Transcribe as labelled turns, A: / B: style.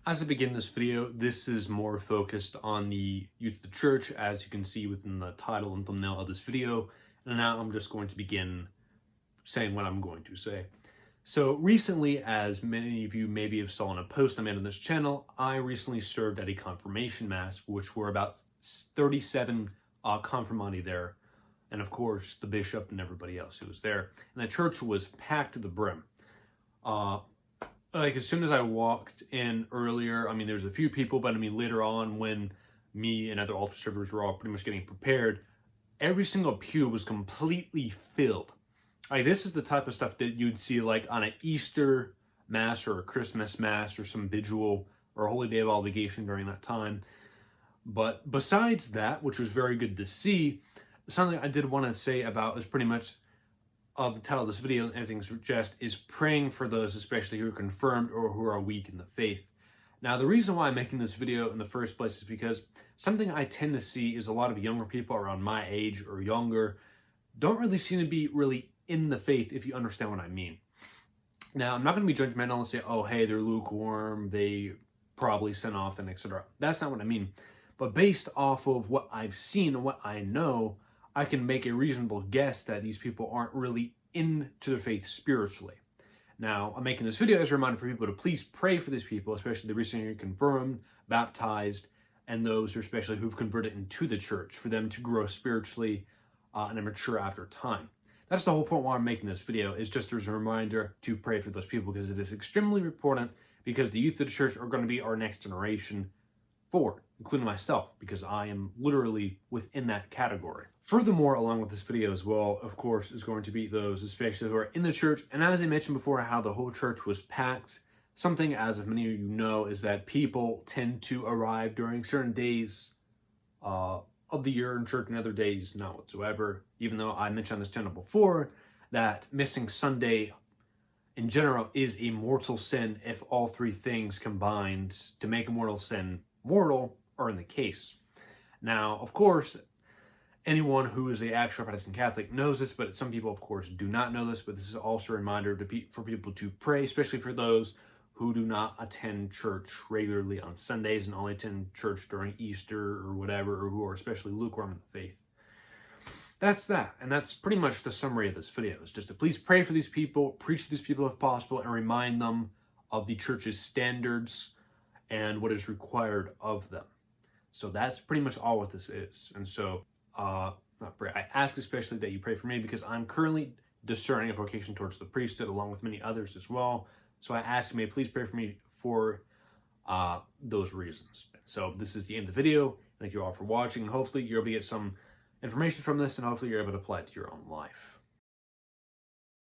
A: As I begin this video, this is more focused on the youth of the church, as you can see within the title and thumbnail of this video. And now I'm just going to begin saying what I'm going to say. So recently, as many of you maybe have saw in a post I made on this channel, I recently served at a confirmation mass, which were about 37 confirmandi there. And of course, the bishop and everybody else who was there. And the church was packed to the brim. Like as soon as I walked in earlier, there's a few people, but later on when me and other altar servers were all pretty much getting prepared, every single pew was completely filled. Like this is the type of stuff that you'd see like on an Easter mass or a Christmas mass or some vigil or a holy day of obligation during that time. But besides that, which was very good to see, something I did want to say about is pretty much of the title of this video and everything suggests is praying for those especially who are confirmed or who are weak in the faith. Now, the reason why I'm making this video in the first place is because something I tend to see is a lot of younger people around my age or younger don't really seem to be really in the faith, if you understand what I mean. Now, I'm not going to be judgmental and say, oh, hey, they're lukewarm, they probably sin often, etc. That's not what I mean. But based off of what I've seen and what I know, I can make a reasonable guess that these people aren't really into their faith spiritually. Now, I'm making this video as a reminder for people to please pray for these people, especially the recently confirmed, baptized, and those who especially who've converted into the church, for them to grow spiritually and mature after time. That's the whole point why I'm making this video, is just as a reminder to pray for those people, because it is extremely important, because the youth of the church are going to be our next generation forward, including myself, because I am literally within that category. Furthermore, along with this video as well, of course, is going to be those especially who are in the church. And as I mentioned before, how the whole church was packed. Something, as of many of you know, is that people tend to arrive during certain days of the year in church and other days not whatsoever. Even though I mentioned on this channel before that missing Sunday in general is a mortal sin if all three things combined to make a mortal sin mortal are in the case. Now, of course, anyone who is an actual Protestant Catholic knows this, but some people, of course, do not know this. But this is also a reminder for people to pray, especially for those who do not attend church regularly on Sundays and only attend church during Easter or whatever, or who are especially lukewarm in the faith. That's that. And that's pretty much the summary of this video. It's just to please pray for these people, preach to these people if possible, and remind them of the church's standards and what is required of them. So that's pretty much all what this is. And so, I ask especially that you pray for me, because I'm currently discerning a vocation towards the priesthood along with many others as well. So I ask you, may please pray for me for those reasons. So this is the end of the video. Thank you all for watching. Hopefully you're able to get some information from this, and hopefully you're able to apply it to your own life.